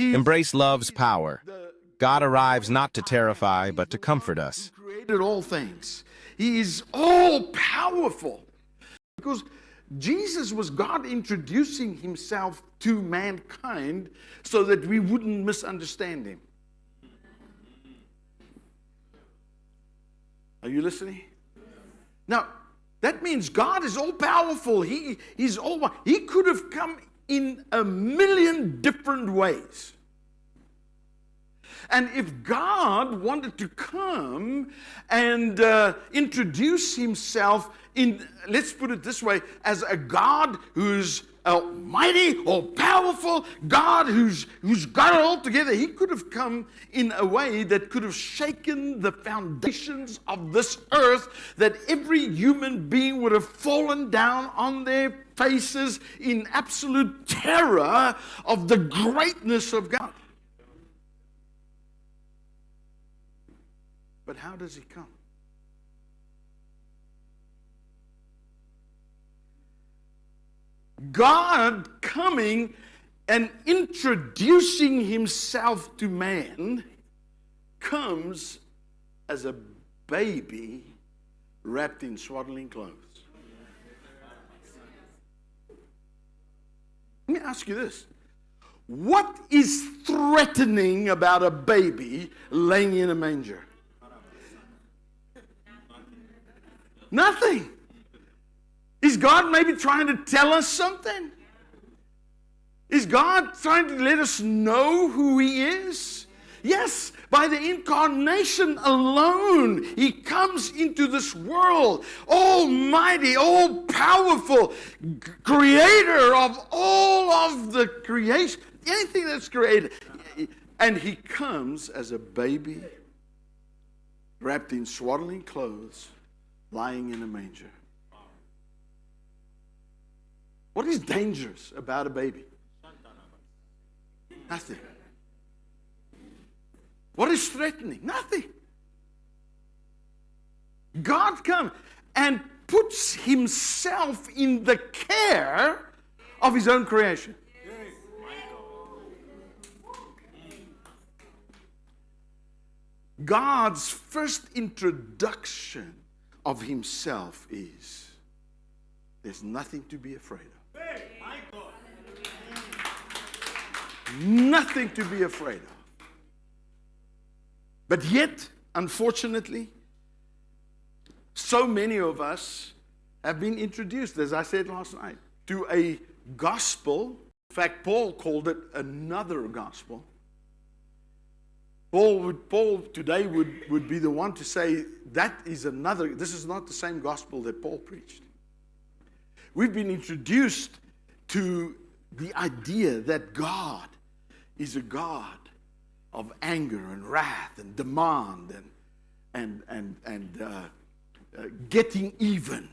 Embrace love's power. God arrives not to terrify, but to comfort us. He created all things. He is all powerful. Because Jesus was God introducing himself to mankind so that we wouldn't misunderstand him. Are you listening? Now, that means God is all powerful. He could have come in a million different ways. And if God wanted to come and introduce himself in, let's put it this way, as a God who's almighty, all powerful, God who's got it all together, he could have come in a way that could have shaken the foundations of this earth, that every human being would have fallen down on their faces in absolute terror of the greatness of God. But how does he come? God coming and introducing himself to man comes as a baby wrapped in swaddling clothes. Let me ask you this. What is threatening about a baby laying in a manger? Nothing. Is God maybe trying to tell us something? Is God trying to let us know who he is? Yes, by the incarnation alone, he comes into this world, almighty, all powerful, creator of all of the creation, anything that's created. And he comes as a baby, wrapped in swaddling clothes, lying in a manger. What is dangerous about a baby? Nothing. What is threatening? Nothing. God comes and puts himself in the care of his own creation. God's first introduction of himself is, there's nothing to be afraid of. Nothing to be afraid of. But yet, unfortunately, so many of us have been introduced, as I said last night, to a gospel. In fact, Paul called it another gospel. Paul today would be the one to say that is another, this is not the same gospel that Paul preached. We've been introduced to the idea that God is a God of anger and wrath and demand and getting even.